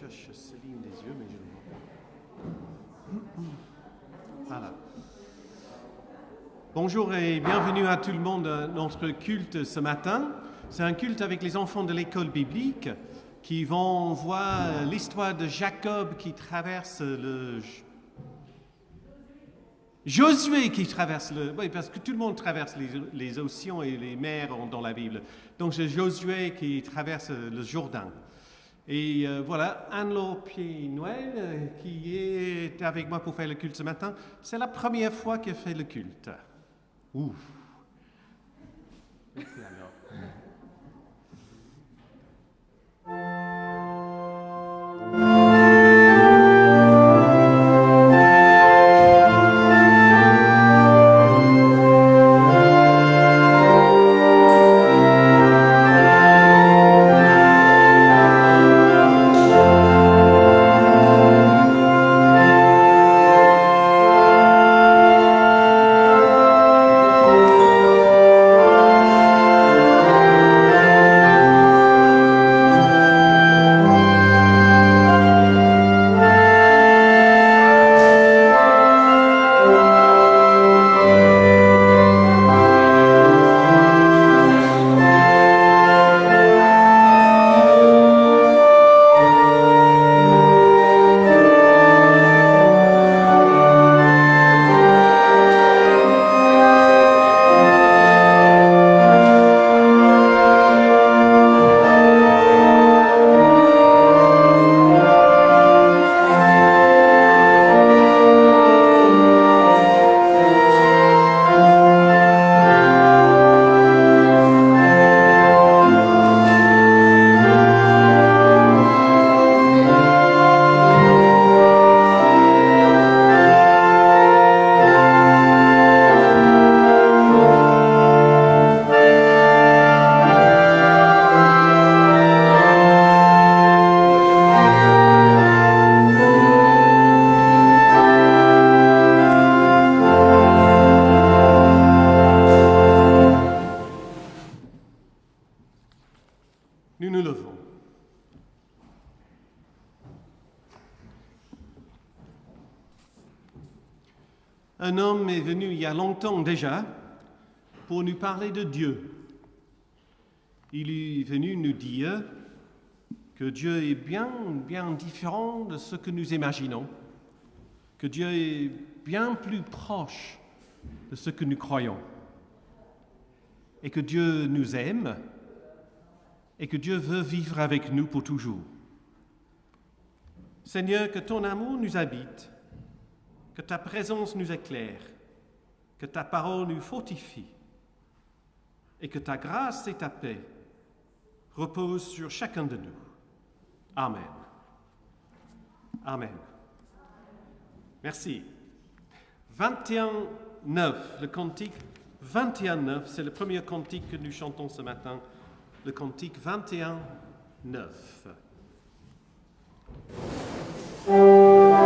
cherche Céline des yeux, mais je ne vois pas. Voilà. Bonjour et bienvenue à tout le monde à notre culte ce matin. C'est un culte avec les enfants de l'école biblique qui vont voir l'histoire de Jacob qui traverse le... Josué qui traverse le... Oui, parce que tout le monde traverse les océans et les mers dans la Bible. Donc c'est Josué qui traverse le Jourdain. Et voilà, Anne-Laure Pied-Noël qui est avec moi pour faire le culte ce matin. C'est la première fois qu'elle fait le culte. Ouf. Merci alors. Un homme est venu il y a longtemps déjà pour nous parler de Dieu. Il est venu nous dire que Dieu est bien différent de ce que nous imaginons, que Dieu est bien plus proche de ce que nous croyons, et que Dieu nous aime, et que Dieu veut vivre avec nous pour toujours. Seigneur, que ton amour nous habite, que ta présence nous éclaire, que ta parole nous fortifie, et que ta grâce et ta paix reposent sur chacun de nous. Amen. Amen. Merci. 21:9, le cantique 21:9, c'est le premier cantique que nous chantons ce matin, le cantique 21:9. Amen.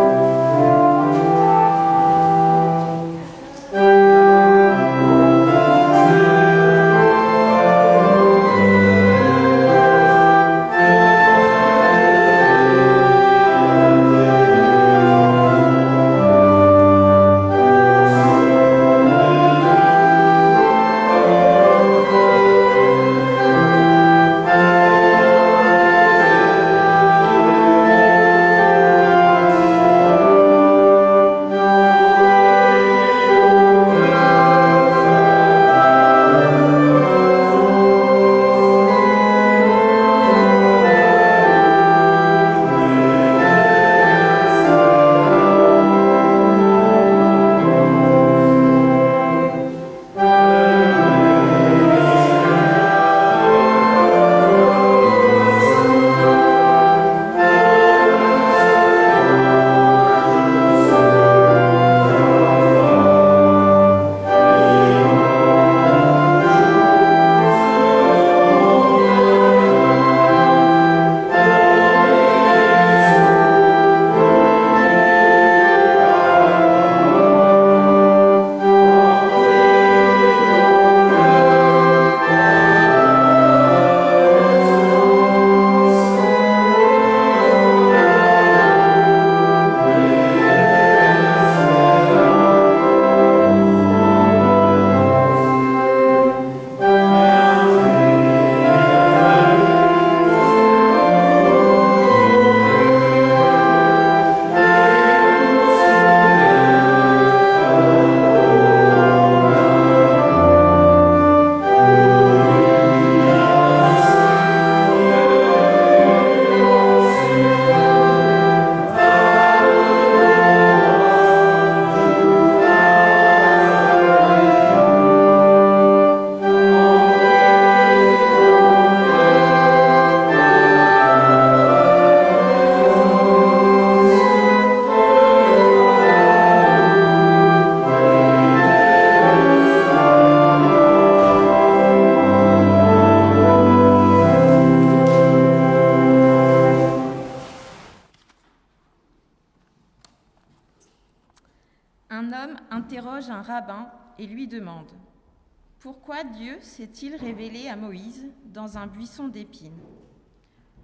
Un homme interroge un rabbin et lui demande « Pourquoi Dieu s'est-il révélé à Moïse dans un buisson d'épines ?»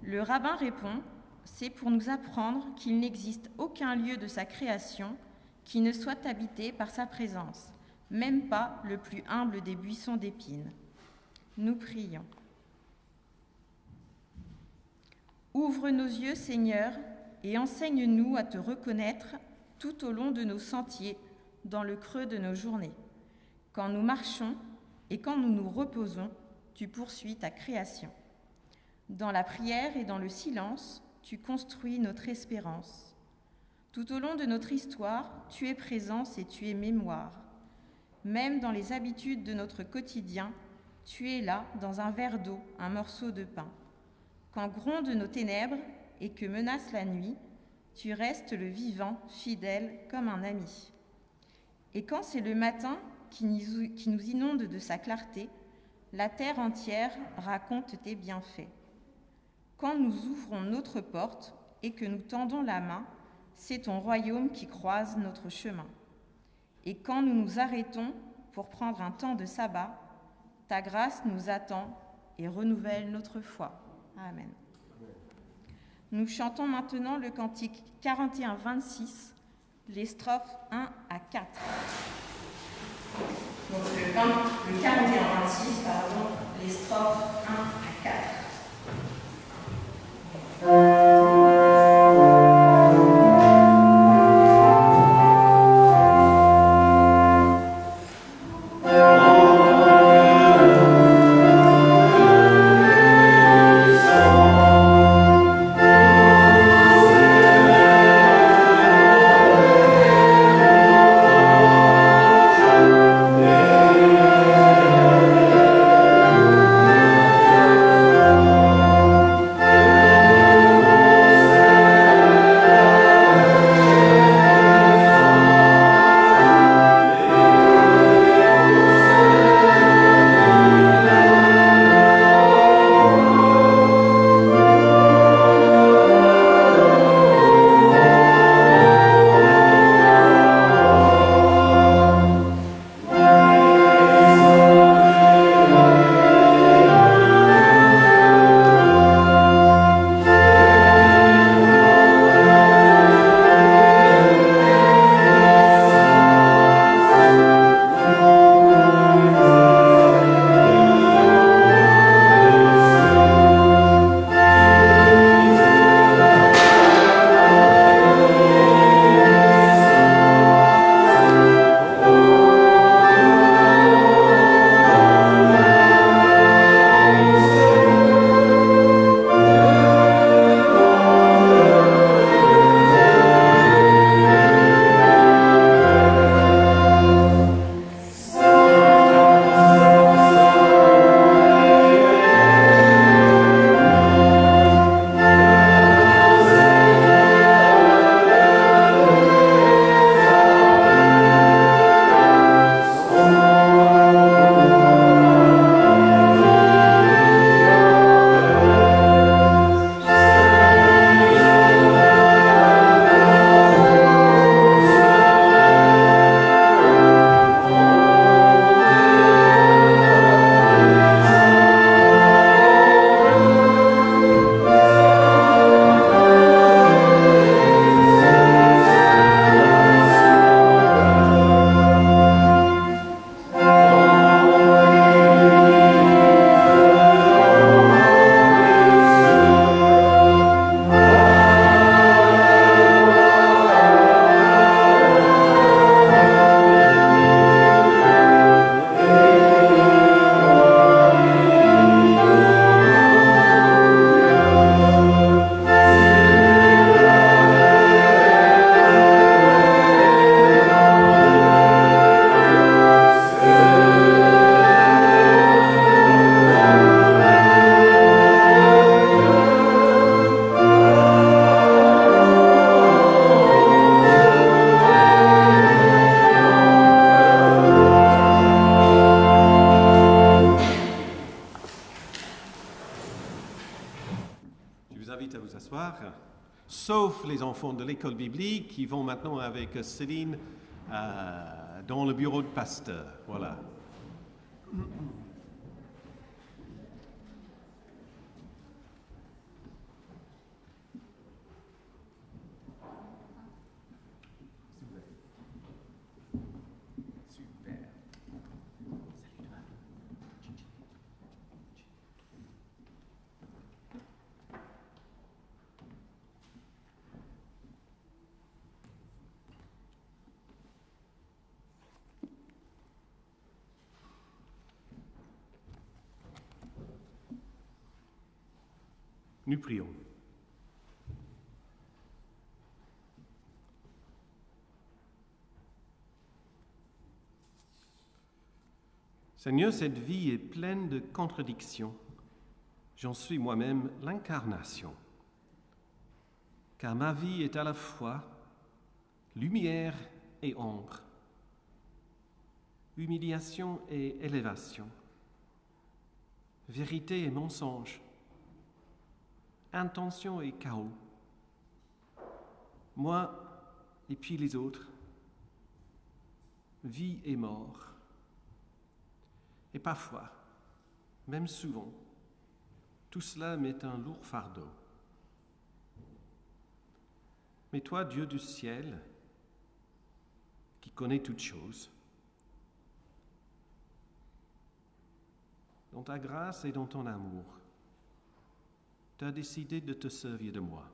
Le rabbin répond « C'est pour nous apprendre qu'il n'existe aucun lieu de sa création qui ne soit habité par sa présence, même pas le plus humble des buissons d'épines. » Nous prions. Ouvre nos yeux, Seigneur, et enseigne-nous à te reconnaître tout au long de nos sentiers, dans le creux de nos journées. Quand nous marchons et quand nous nous reposons, tu poursuis ta création. Dans la prière et dans le silence, tu construis notre espérance. Tout au long de notre histoire, tu es présence et tu es mémoire. Même dans les habitudes de notre quotidien, tu es là, dans un verre d'eau, un morceau de pain. Quand grondent nos ténèbres et que menace la nuit, tu restes le vivant, fidèle comme un ami. Et quand c'est le matin qui nous inonde de sa clarté, la terre entière raconte tes bienfaits. Quand nous ouvrons notre porte et que nous tendons la main, c'est ton royaume qui croise notre chemin. Et quand nous nous arrêtons pour prendre un temps de sabbat, ta grâce nous attend et renouvelle notre foi. Amen. Nous chantons maintenant le cantique 41-26, les strophes 1 à 4. Donc le 41-26, pardon, les strophes 1 à 4. Sauf les enfants de l'école biblique qui vont maintenant avec Céline dans le bureau de pasteur. Voilà. Super. Nous prions. Seigneur, cette vie est pleine de contradictions. J'en suis moi-même l'incarnation. Car ma vie est à la fois lumière et ombre, humiliation et élévation, vérité et mensonge, intention et chaos. Moi et puis les autres, vie et mort. Et parfois, même souvent, tout cela m'est un lourd fardeau. Mais toi, Dieu du ciel, qui connais toutes choses, dans ta grâce et dans ton amour, tu as décidé de te servir de moi.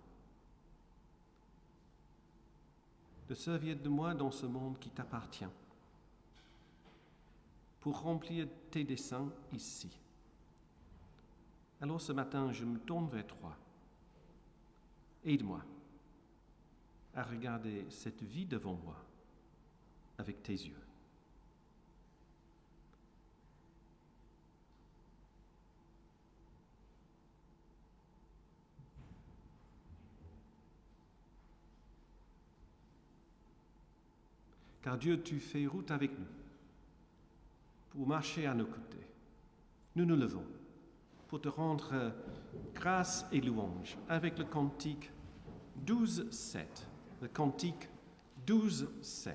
De servir de moi dans ce monde qui t'appartient, pour remplir tes desseins ici. Alors ce matin, je me tourne vers toi. Aide-moi à regarder cette vie devant moi avec tes yeux. Car Dieu, tu fais route avec nous pour marcher à nos côtés. Nous nous levons pour te rendre grâce et louange avec le cantique 12-7. Le cantique 12-7.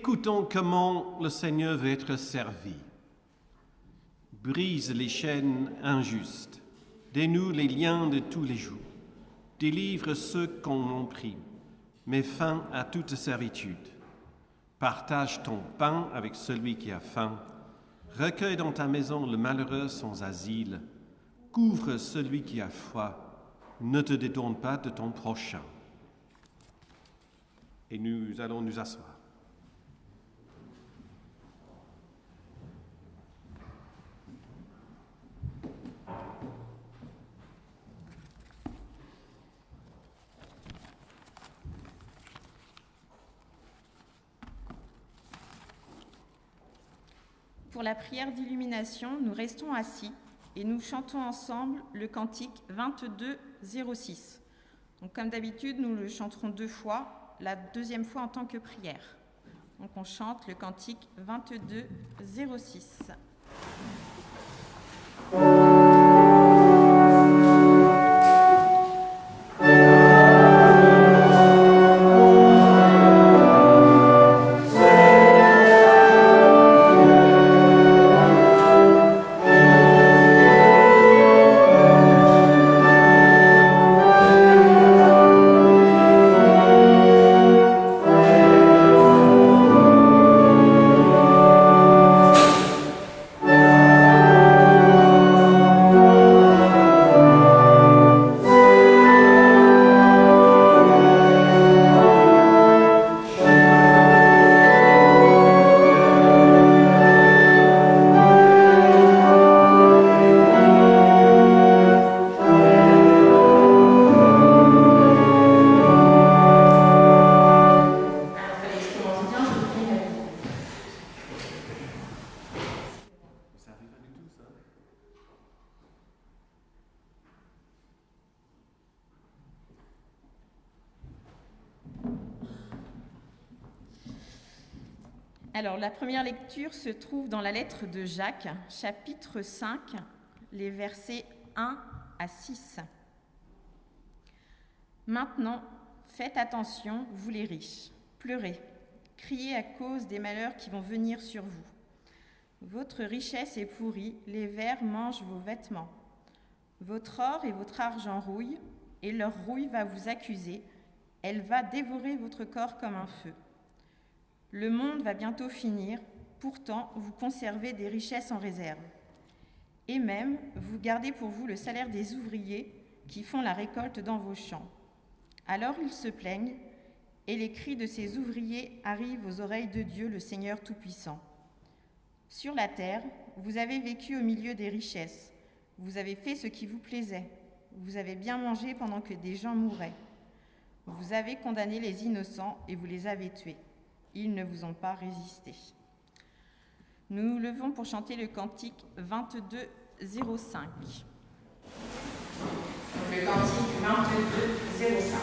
écoutons comment le Seigneur veut être servi. Brise les chaînes injustes, dénoue les liens de tous les jours, délivre ceux qu'on opprime, mets fin à toute servitude. Partage ton pain avec celui qui a faim, recueille dans ta maison le malheureux sans asile, couvre celui qui a froid, ne te détourne pas de ton prochain. Et nous allons nous asseoir. Pour la prière d'illumination, nous restons assis et nous chantons ensemble le cantique 22-06. Donc, comme d'habitude, nous le chanterons 2 fois, la deuxième fois en tant que prière. Donc on chante le cantique 22-06. Alors, la première lecture se trouve dans la lettre de Jacques, chapitre 5, les versets 1 à 6. Maintenant, faites attention, vous les riches, pleurez, criez à cause des malheurs qui vont venir sur vous. Votre richesse est pourrie, les vers mangent vos vêtements. Votre or et votre argent rouillent, et leur rouille va vous accuser, elle va dévorer votre corps comme un feu. Le monde va bientôt finir, pourtant vous conservez des richesses en réserve. Et même, vous gardez pour vous le salaire des ouvriers qui font la récolte dans vos champs. Alors ils se plaignent, et les cris de ces ouvriers arrivent aux oreilles de Dieu, le Seigneur Tout-Puissant. Sur la terre, vous avez vécu au milieu des richesses, vous avez fait ce qui vous plaisait, vous avez bien mangé pendant que des gens mouraient. Vous avez condamné les innocents et vous les avez tués. Ils ne vous ont pas résisté. Nous nous levons pour chanter le cantique 22-05. Le cantique 22-05.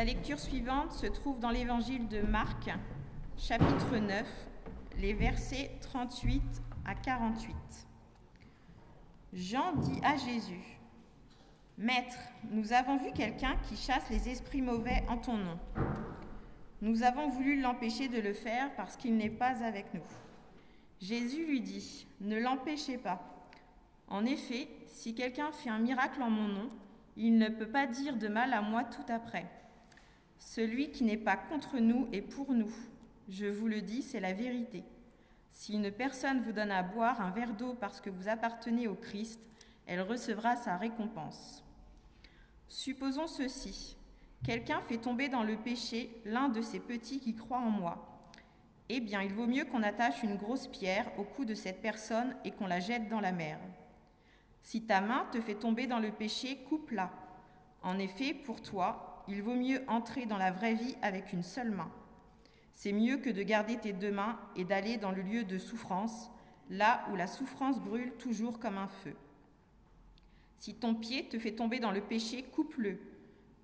lecture suivante se trouve dans l'évangile de Marc, chapitre 9, les versets 38 à 48. Jean dit à Jésus : « Maître, nous avons vu quelqu'un qui chasse les esprits mauvais en ton nom. Nous avons voulu l'empêcher de le faire parce qu'il n'est pas avec nous. » Jésus lui dit : « Ne l'empêchez pas. En effet, si quelqu'un fait un miracle en mon nom, il ne peut pas dire de mal à moi tout après. Celui qui n'est pas contre nous est pour nous. Je vous le dis, c'est la vérité. Si une personne vous donne à boire un verre d'eau parce que vous appartenez au Christ, elle recevra sa récompense. Supposons ceci. Quelqu'un fait tomber dans le péché l'un de ses petits qui croient en moi. Eh bien, il vaut mieux qu'on attache une grosse pierre au cou de cette personne et qu'on la jette dans la mer. Si ta main te fait tomber dans le péché, coupe-la. En effet, pour toi, il vaut mieux entrer dans la vraie vie avec une seule main. C'est mieux que de garder tes deux mains et d'aller dans le lieu de souffrance, là où la souffrance brûle toujours comme un feu. Si ton pied te fait tomber dans le péché, coupe-le.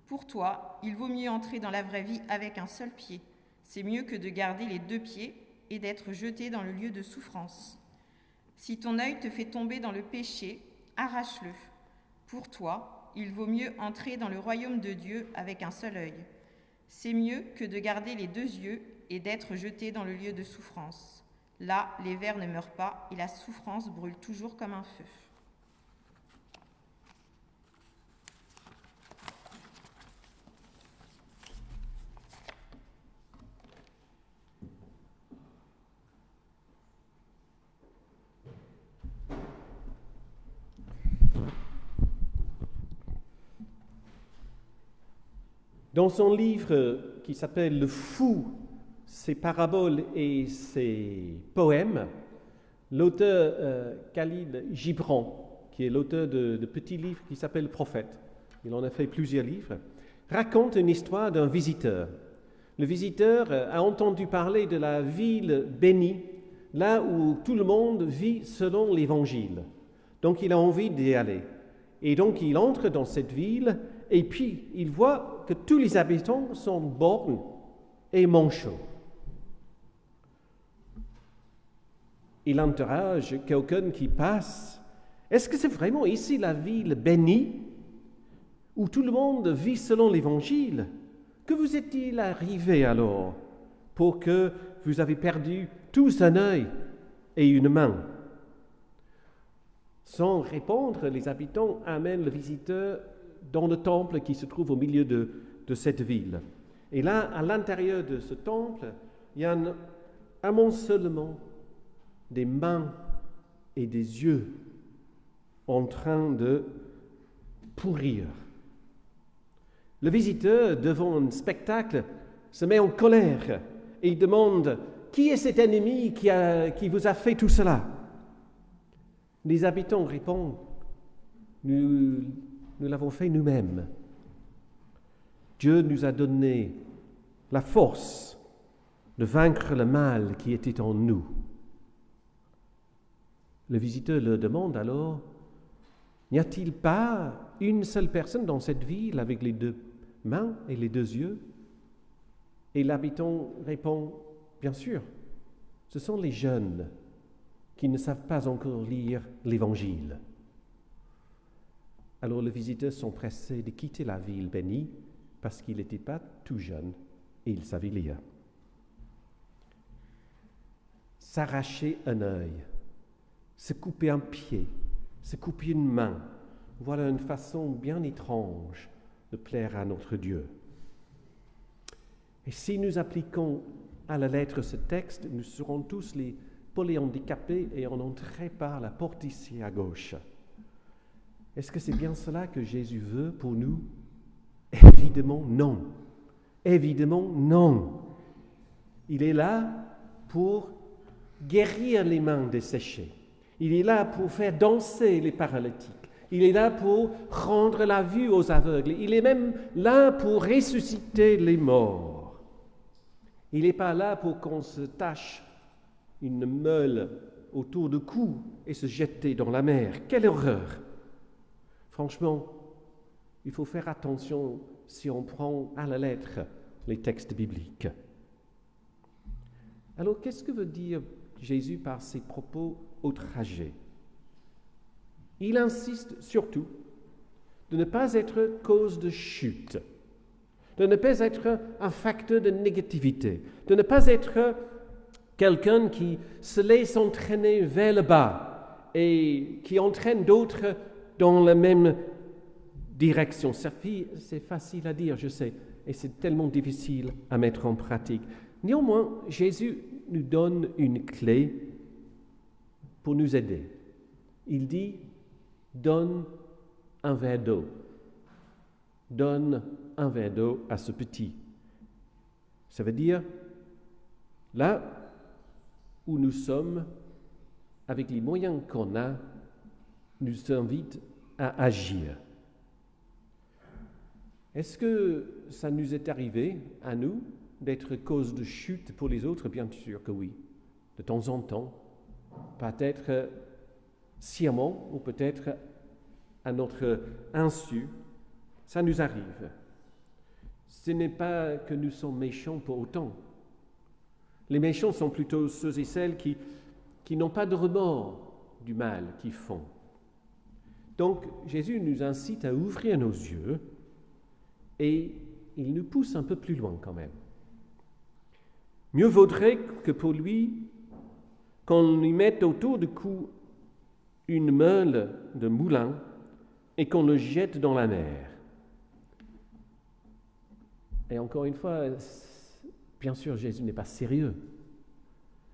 Pour toi, il vaut mieux entrer dans la vraie vie avec un seul pied. C'est mieux que de garder les deux pieds et d'être jeté dans le lieu de souffrance. Si ton œil te fait tomber dans le péché, arrache-le. Pour toi, il vaut mieux entrer dans le royaume de Dieu avec un seul œil. C'est mieux que de garder les deux yeux et d'être jeté dans le lieu de souffrance. Là, les vers ne meurent pas et la souffrance brûle toujours comme un feu. Dans son livre qui s'appelle « Le fou, ses paraboles et ses poèmes », l'auteur Khalil Gibran, qui est l'auteur de petits livres qui s'appelle « Prophète », il en a fait plusieurs livres, raconte une histoire d'un visiteur. Le visiteur a entendu parler de la ville bénie, là où tout le monde vit selon l'Évangile. Donc il a envie d'y aller. Et donc il entre dans cette ville et puis il voit que tous les habitants sont borgnes et manchots. Il interroge quelqu'un qui passe. Est-ce que c'est vraiment ici la ville bénie, où tout le monde vit selon l'Évangile? Que vous est-il arrivé alors pour que vous avez perdu tous un œil et une main? Sans répondre, les habitants amènent le visiteur dans le temple qui se trouve au milieu de cette ville. Et là, à l'intérieur de ce temple, il y a un amoncellement des mains et des yeux en train de pourrir. Le visiteur, devant un spectacle, se met en colère et il demande « Qui est cet ennemi qui vous a fait tout cela ?» Les habitants répondent « Nous l'avons fait nous-mêmes. Dieu nous a donné la force de vaincre le mal qui était en nous. » Le visiteur leur demande alors, n'y a-t-il pas une seule personne dans cette ville avec les deux mains et les deux yeux? Et l'habitant répond, bien sûr, ce sont les jeunes qui ne savent pas encore lire l'Évangile. Alors les visiteurs sont pressés de quitter la ville bénie parce qu'il n'était pas tout jeune et il savait lire. S'arracher un œil, se couper un pied, se couper une main, voilà une façon bien étrange de plaire à notre Dieu. Et si nous appliquons à la lettre ce texte, nous serons tous les polyhandicapés et on entrerait par la porte ici à gauche. Est-ce que c'est bien cela que Jésus veut pour nous? Évidemment non. Évidemment non. Il est là pour guérir les mains desséchées. Il est là pour faire danser les paralytiques. Il est là pour rendre la vue aux aveugles. Il est même là pour ressusciter les morts. Il n'est pas là pour qu'on se tâche une meule autour du cou et se jeter dans la mer. Quelle horreur! Franchement, il faut faire attention si on prend à la lettre les textes bibliques. Alors, qu'est-ce que veut dire Jésus par ses propos outragés? Il insiste surtout de ne pas être cause de chute, de ne pas être un facteur de négativité, de ne pas être quelqu'un qui se laisse entraîner vers le bas et qui entraîne d'autres dans la même direction. C'est facile à dire, je sais, et c'est tellement difficile à mettre en pratique. Néanmoins, Jésus nous donne une clé pour nous aider. Il dit, donne un verre d'eau. Donne un verre d'eau à ce petit. Ça veut dire, là où nous sommes, avec les moyens qu'on a, nous invite à agir. Est-ce que ça nous est arrivé, à nous, d'être cause de chute pour les autres? Bien sûr que oui. De temps en temps, peut-être sciemment ou peut-être à notre insu, ça nous arrive. Ce n'est pas que nous sommes méchants pour autant. Les méchants sont plutôt ceux et celles qui n'ont pas de remords du mal qu'ils font. Donc, Jésus nous incite à ouvrir nos yeux et il nous pousse un peu plus loin quand même. Mieux vaudrait que pour lui, qu'on lui mette autour du cou une meule de moulin et qu'on le jette dans la mer. Et encore une fois, bien sûr, Jésus n'est pas sérieux.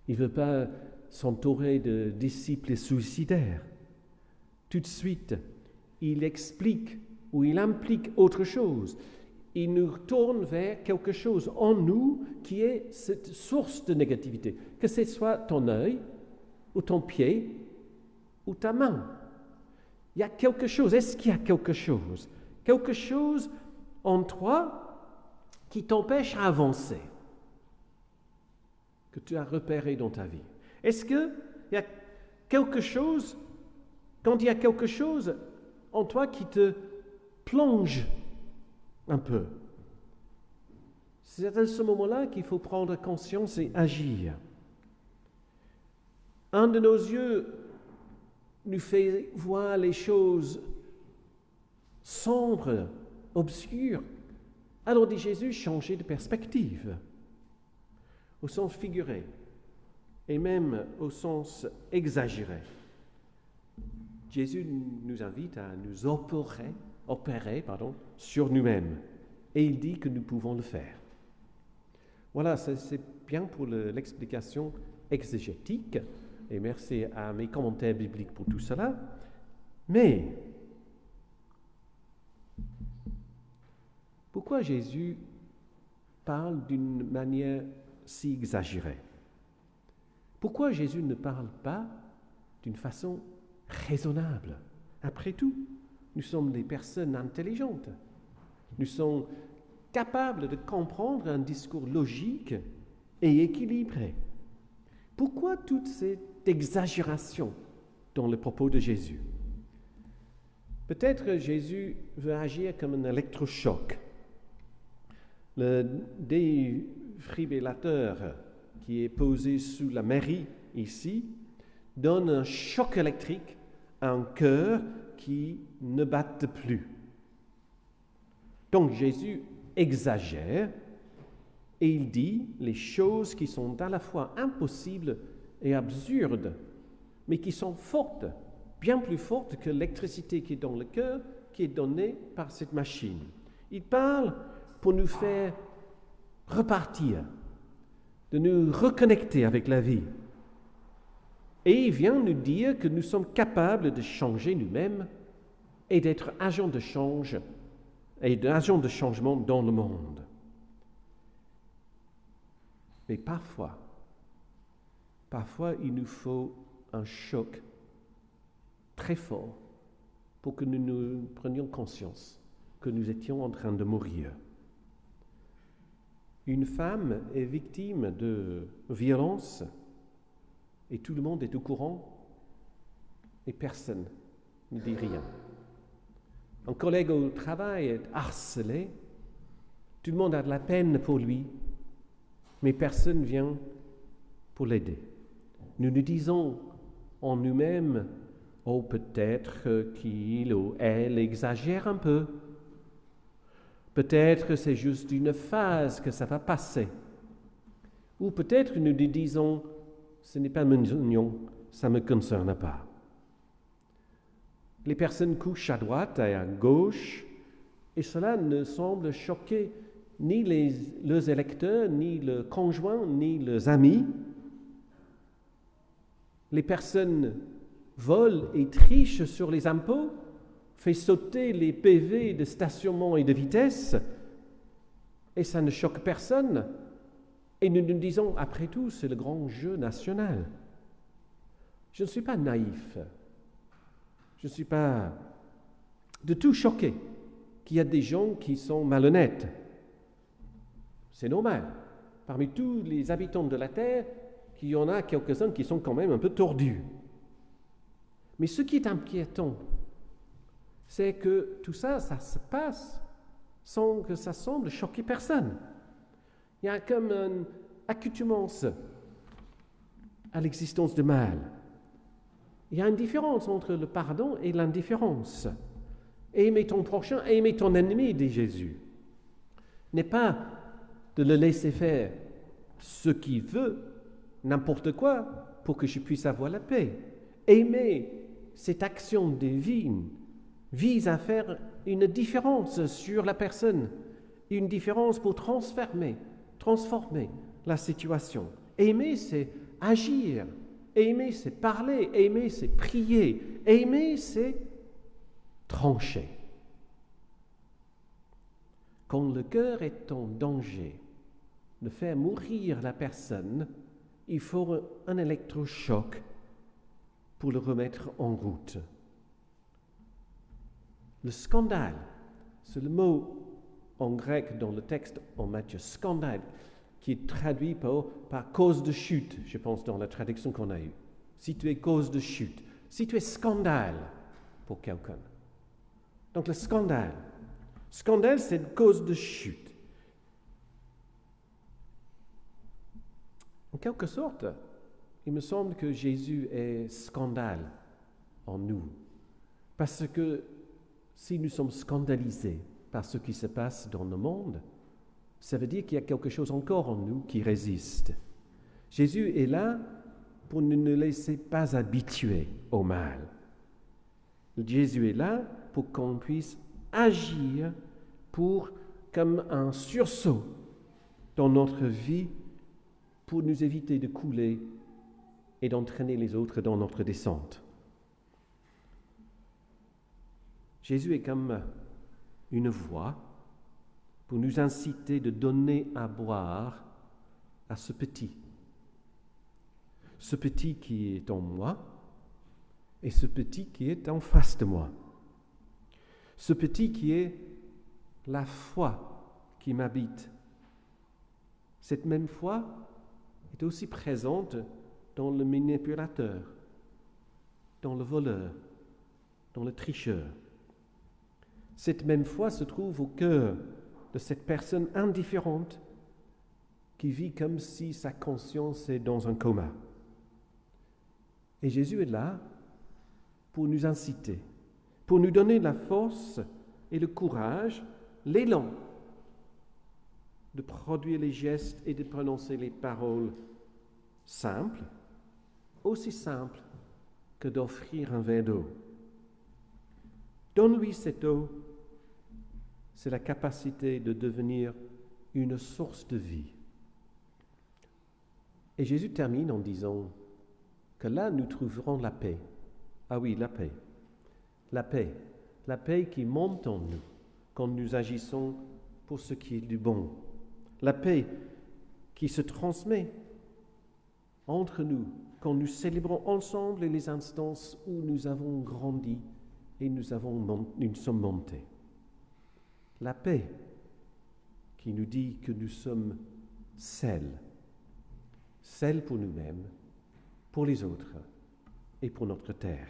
Il ne veut pas s'entourer de disciples suicidaires. Tout de suite, il explique ou il implique autre chose. Il nous tourne vers quelque chose en nous qui est cette source de négativité, que ce soit ton œil, ou ton pied, ou ta main. Il y a quelque chose. Est-ce qu'il y a quelque chose? Quelque chose en toi qui t'empêche à avancer, que tu as repéré dans ta vie. Est-ce qu'il y a quelque chose, quand il y a quelque chose en toi qui te plonge un peu? C'est à ce moment-là qu'il faut prendre conscience et agir. Un de nos yeux nous fait voir les choses sombres, obscures. Alors dit Jésus, changez de perspective, au sens figuré et même au sens exagéré. Jésus nous invite à nous opérer sur nous-mêmes et il dit que nous pouvons le faire. Voilà, c'est bien pour l'explication exégétique et merci à mes commentaires bibliques pour tout cela. Mais pourquoi Jésus parle d'une manière si exagérée? Pourquoi Jésus ne parle pas d'une façon raisonnable? Après tout, nous sommes des personnes intelligentes. Nous sommes capables de comprendre un discours logique et équilibré. Pourquoi toute cette exagération dans le propos de Jésus? Peut-être Jésus veut agir comme un électrochoc. Le défibrillateur qui est posé sous la mairie ici donne un choc électrique à un cœur qui ne batte plus. Donc Jésus exagère et il dit les choses qui sont à la fois impossibles et absurdes, mais qui sont fortes, bien plus fortes que l'électricité qui est dans le cœur, qui est donnée par cette machine. Il parle pour nous faire repartir, de nous reconnecter avec la vie. Et il vient nous dire que nous sommes capables de changer nous-mêmes et d'être agents de change et d'agents de changement dans le monde. Mais parfois, il nous faut un choc très fort pour que nous prenions conscience que nous étions en train de mourir. Une femme est victime de violence et tout le monde est au courant et personne ne dit rien. Un collègue au travail est harcelé Tout le monde a de la peine pour lui, mais personne ne vient pour l'aider. Nous nous disons en nous-mêmes, oh peut-être qu'il ou elle exagère un peu. Peut-être c'est juste une phase que ça va passer. Ou peut-être nous nous disons, ce n'est pas mignon, ça ne me concerne pas. Les personnes couchent à droite et à gauche, et cela ne semble choquer ni leurs électeurs, ni le conjoint, ni leurs amis. Les personnes volent et trichent sur les impôts, font sauter les PV de stationnement et de vitesse, et ça ne choque personne. Et nous nous disons, après tout, c'est le grand jeu national. Je ne suis pas naïf. Je ne suis pas de tout choqué qu'il y a des gens qui sont malhonnêtes. C'est normal. Parmi tous les habitants de la Terre, il y en a quelques-uns qui sont quand même un peu tordus. Mais ce qui est inquiétant, c'est que tout ça, ça se passe sans que ça semble choquer personne. Il y a comme une accoutumance à l'existence du mal. Il y a une différence entre le pardon et l'indifférence. Aimer ton prochain, aimer ton ennemi, dit Jésus, n'est pas de le laisser faire ce qu'il veut, n'importe quoi, pour que je puisse avoir la paix. Aimer, cette action divine, vise à faire une différence sur la personne, une différence pour transformer la situation. Aimer, c'est agir. Aimer, c'est parler. Aimer, c'est prier. Aimer, c'est trancher. Quand le cœur est en danger de faire mourir la personne, il faut un électrochoc pour le remettre en route. Le scandale, c'est le mot en grec dans le texte en Matthieu, scandale, qui est traduit par cause de chute, je pense, dans la traduction qu'on a eue. Si tu es cause de chute, si tu es scandale pour quelqu'un. Donc le scandale, c'est une cause de chute. En quelque sorte, il me semble que Jésus est scandale en nous. Parce que si nous sommes scandalisés par ce qui se passe dans le monde, ça veut dire qu'il y a quelque chose encore en nous qui résiste. Jésus est là pour ne nous laisser pas habituer au mal. Jésus est là pour qu'on puisse agir comme un sursaut dans notre vie pour nous éviter de couler et d'entraîner les autres dans notre descente. Jésus est comme une voix pour nous inciter de donner à boire à ce petit qui est en moi et ce petit qui est en face de moi. Ce petit qui est la foi qui m'habite. Cette même foi est aussi présente dans le manipulateur, dans le voleur, dans le tricheur. Cette même foi se trouve au cœur de cette personne indifférente qui vit comme si sa conscience est dans un coma. Et Jésus est là pour nous inciter, pour nous donner la force et le courage, l'élan de produire les gestes et de prononcer les paroles simples, aussi simples que d'offrir un verre d'eau. Donne-lui cette eau, c'est la capacité de devenir une source de vie. Et Jésus termine en disant que là, nous trouverons la paix. Ah oui, la paix. La paix. La paix qui monte en nous quand nous agissons pour ce qui est du bon. La paix qui se transmet entre nous quand nous célébrons ensemble les instances où nous avons grandi et nous sommes montés. La paix qui nous dit que nous sommes sel pour nous-mêmes, pour les autres et pour notre terre.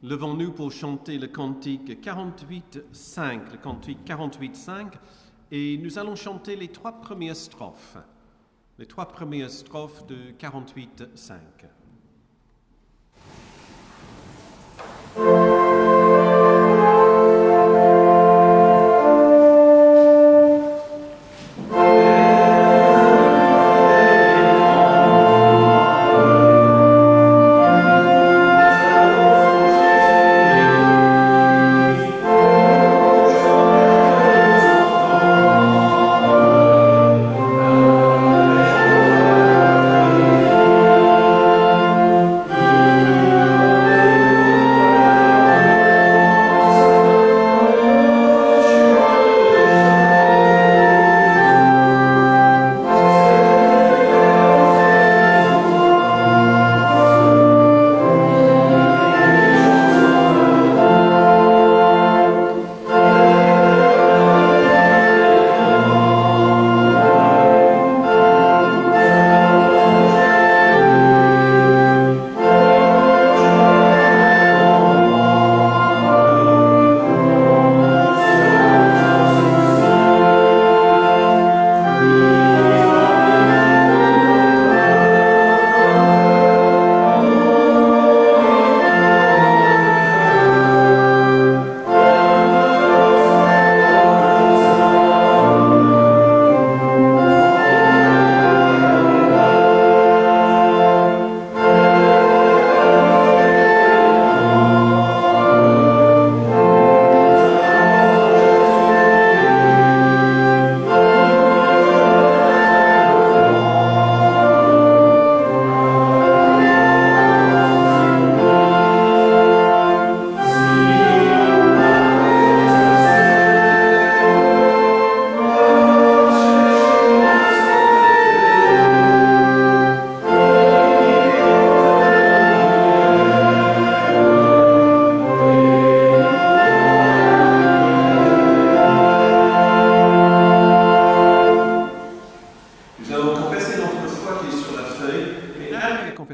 Levons-nous pour chanter le cantique 48.5, le cantique 48.5, et nous allons chanter les 3 premières strophes. Les 3 premières strophes de 48.5.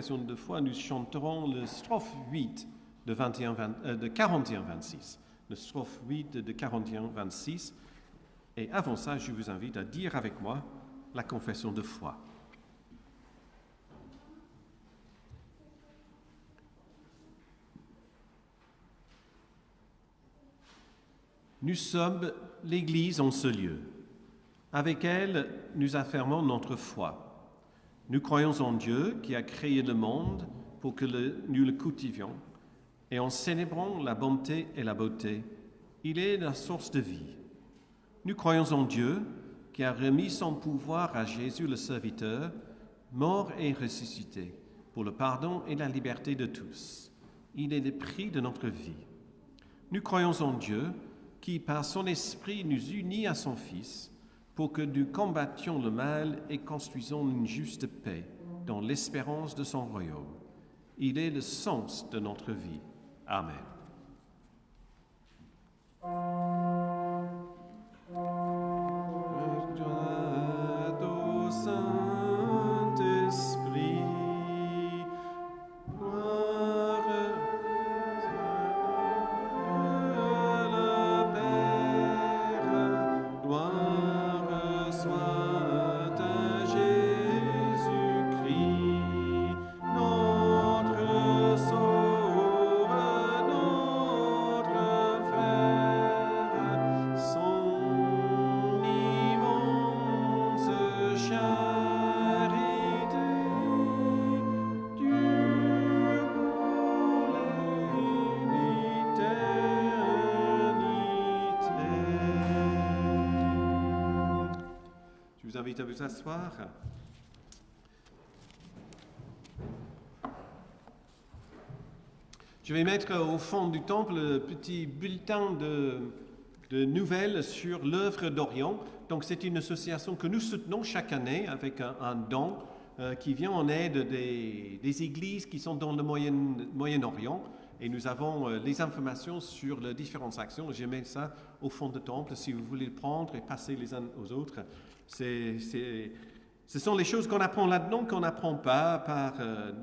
De foi, nous chanterons le strophe 8 de 41-26. Le strophe 8 de 41-26. Et avant ça, je vous invite à dire avec moi la confession de foi. Nous sommes l'Église en ce lieu. Avec elle, nous affirmons notre foi. Nous croyons en Dieu qui a créé le monde pour que nous le cultivions, et en célébrant la bonté et la beauté, il est la source de vie. Nous croyons en Dieu qui a remis son pouvoir à Jésus le serviteur, mort et ressuscité, pour le pardon et la liberté de tous. Il est le prix de notre vie. Nous croyons en Dieu qui, par son esprit, nous unit à son Fils, pour que nous combattions le mal et construisons une juste paix dans l'espérance de son royaume. Il est le sens de notre vie. Amen. Je vous invite à vous asseoir. Je vais mettre au fond du temple le petit bulletin de nouvelles sur l'œuvre d'Orient. Donc c'est une association que nous soutenons chaque année avec un don qui vient en aide des églises qui sont dans le Moyen-Orient. Et nous avons les informations sur les différentes actions. Je mets ça au fond du temple si vous voulez le prendre et passer les uns aux autres. C'est Ce sont les choses qu'on apprend là-dedans qu'on n'apprend pas par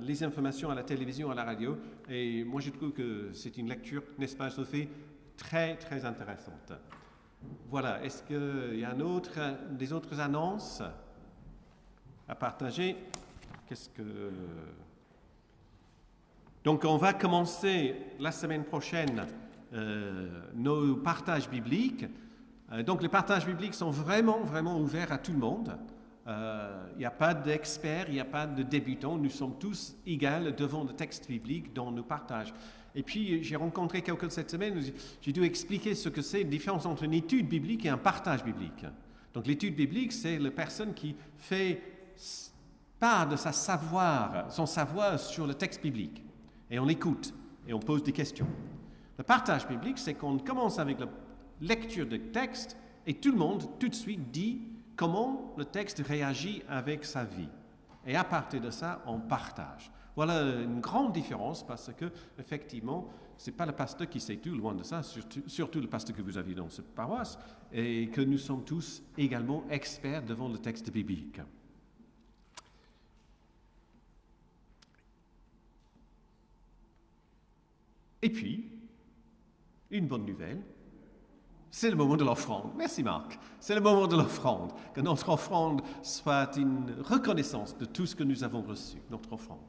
les informations à la télévision, à la radio. Et moi, je trouve que c'est une lecture, n'est-ce pas, Sophie, très, très intéressante. Voilà, est-ce qu'il y a des autres annonces à partager? Donc, on va commencer la semaine prochaine nos partages bibliques. Donc, les partages bibliques sont vraiment, vraiment ouverts à tout le monde. Il n'y a pas d'experts, il n'y a pas de débutants. Nous sommes tous égaux devant le texte biblique dans nos partages. Et puis, j'ai rencontré quelqu'un cette semaine, j'ai dû expliquer ce que c'est, la différence entre une étude biblique et un partage biblique. Donc, l'étude biblique, c'est la personne qui fait part de son savoir sur le texte biblique. Et on l'écoute, et on pose des questions. Le partage biblique, c'est qu'on commence avec la lecture du texte, et tout le monde, tout de suite, dit comment le texte réagit avec sa vie. Et à partir de ça, on partage. Voilà une grande différence parce que, effectivement, ce n'est pas le pasteur qui sait tout, loin de ça, surtout le pasteur que vous avez dans cette paroisse, et que nous sommes tous également experts devant le texte biblique. Et puis, une bonne nouvelle, c'est le moment de l'offrande. Merci Marc. C'est le moment de l'offrande. Que notre offrande soit une reconnaissance de tout ce que nous avons reçu, notre offrande.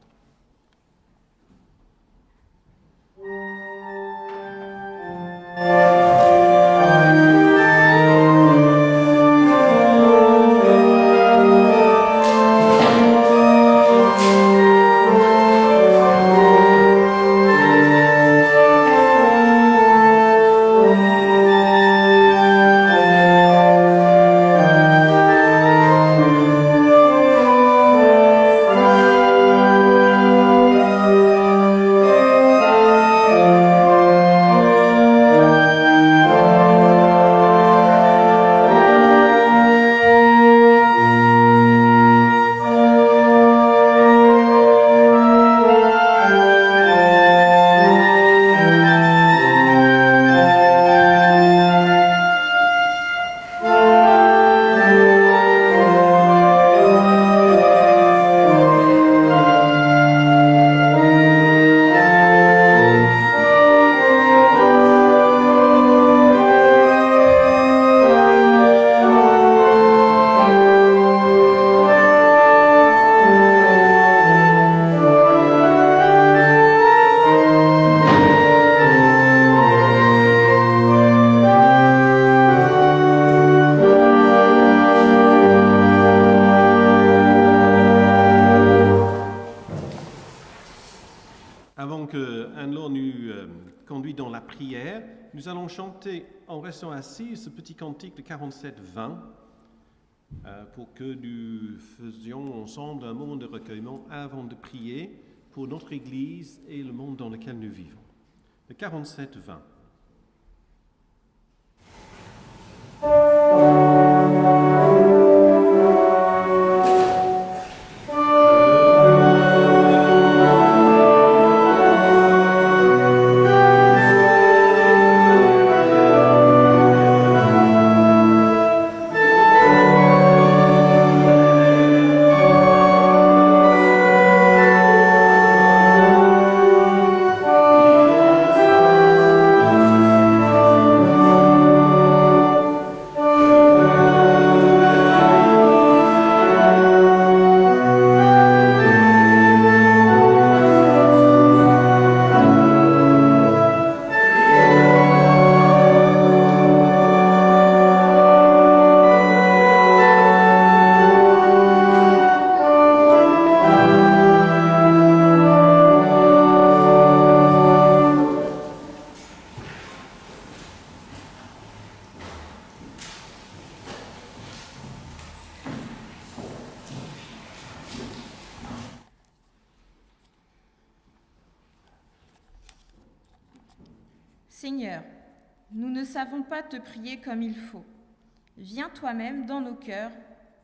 Nous allons chanter en restant assis ce petit cantique de 47-20 pour que nous faisions ensemble un moment de recueillement avant de prier pour notre Église et le monde dans lequel nous vivons. Le 47-20. Seigneur, nous ne savons pas te prier comme il faut. Viens toi-même dans nos cœurs,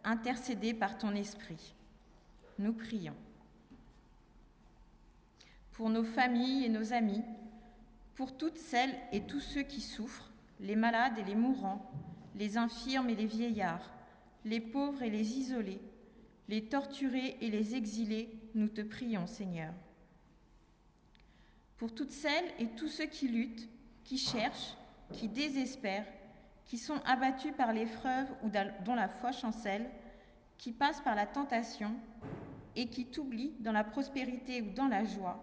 intercéder par ton esprit. Nous prions. Pour nos familles et nos amis, pour toutes celles et tous ceux qui souffrent, les malades et les mourants, les infirmes et les vieillards, les pauvres et les isolés, les torturés et les exilés, nous te prions, Seigneur. Pour toutes celles et tous ceux qui luttent, qui cherchent, qui désespèrent, qui sont abattus par l'épreuve ou dont la foi chancelle, qui passent par la tentation et qui t'oublient dans la prospérité ou dans la joie,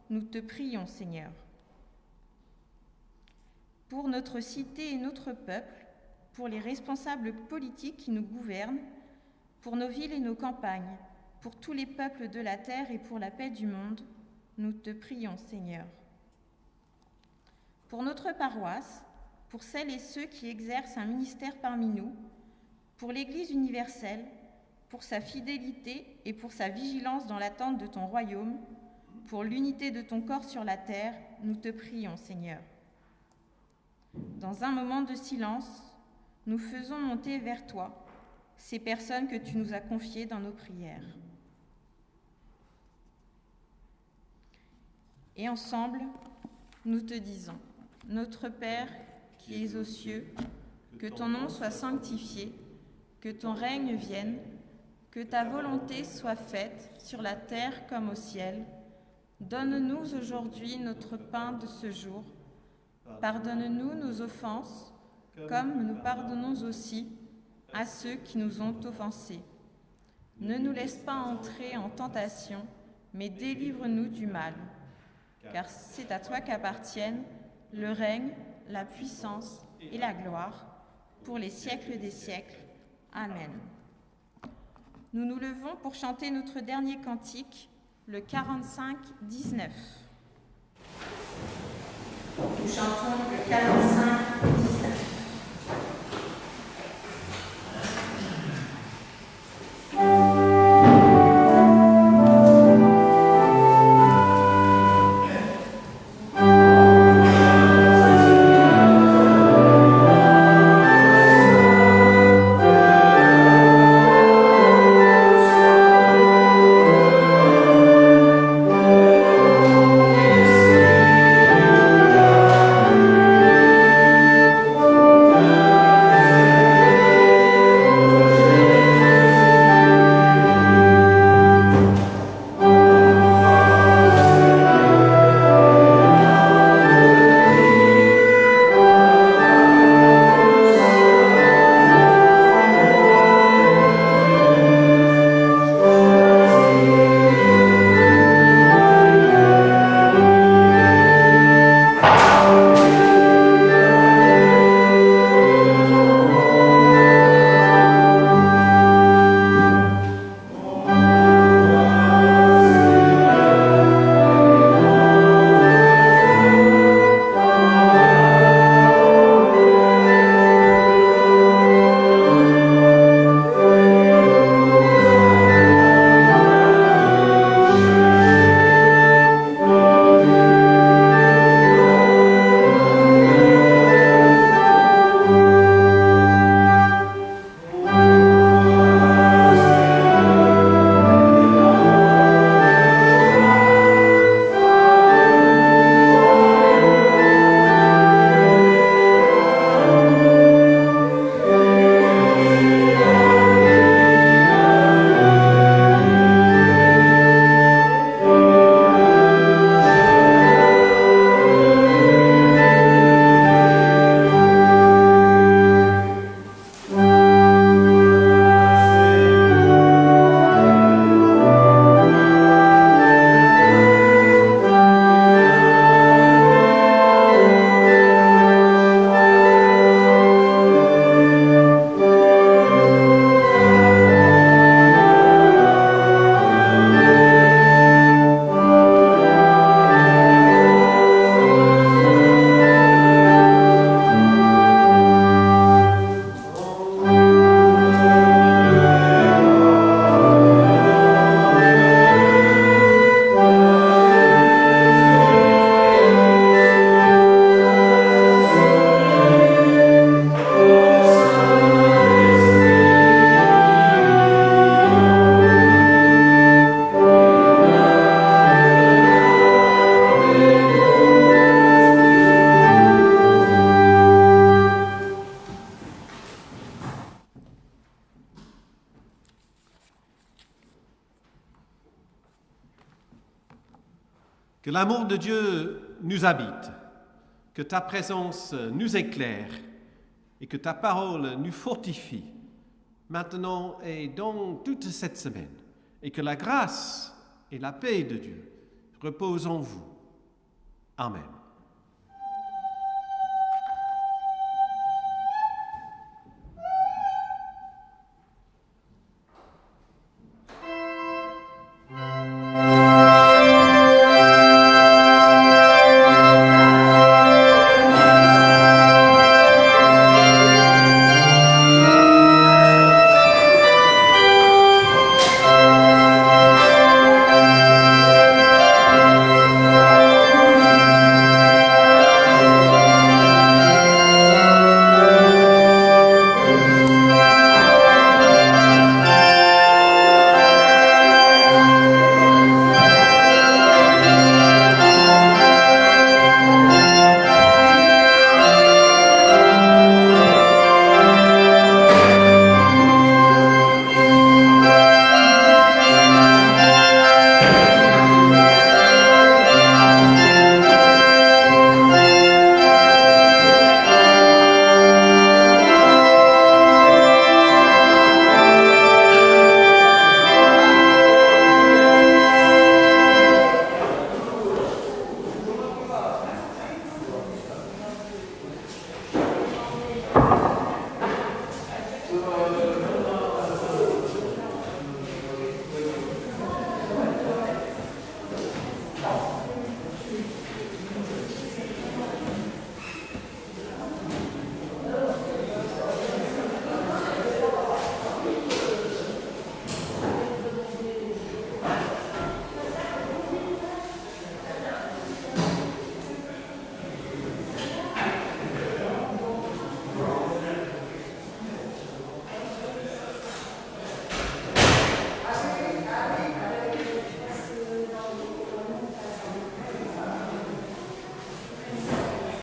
nous te prions, Seigneur. Pour notre cité et notre peuple, pour les responsables politiques qui nous gouvernent, pour nos villes et nos campagnes, pour tous les peuples de la terre et pour la paix du monde, nous te prions, Seigneur. Pour notre paroisse, pour celles et ceux qui exercent un ministère parmi nous, pour l'Église universelle, pour sa fidélité et pour sa vigilance dans l'attente de ton royaume, pour l'unité de ton corps sur la terre, nous te prions, Seigneur. Dans un moment de silence, nous faisons monter vers toi ces personnes que tu nous as confiées dans nos prières. Et ensemble, nous te disons, notre Père qui es aux cieux, que ton nom soit sanctifié, que ton règne vienne, que ta volonté soit faite sur la terre comme au ciel. Donne-nous aujourd'hui notre pain de ce jour. Pardonne-nous nos offenses, comme nous pardonnons aussi à ceux qui nous ont offensés. Ne nous laisse pas entrer en tentation, mais délivre-nous du mal. Car c'est à toi qu'appartiennent le règne, la puissance et la gloire, pour les siècles des siècles. Amen. Nous nous levons pour chanter notre dernier cantique, le 45-19. Nous chantons le 45-19. Amen. Que l'amour de Dieu nous habite, que ta présence nous éclaire et que ta parole nous fortifie maintenant et dans toute cette semaine. Et que la grâce et la paix de Dieu reposent en vous. Amen.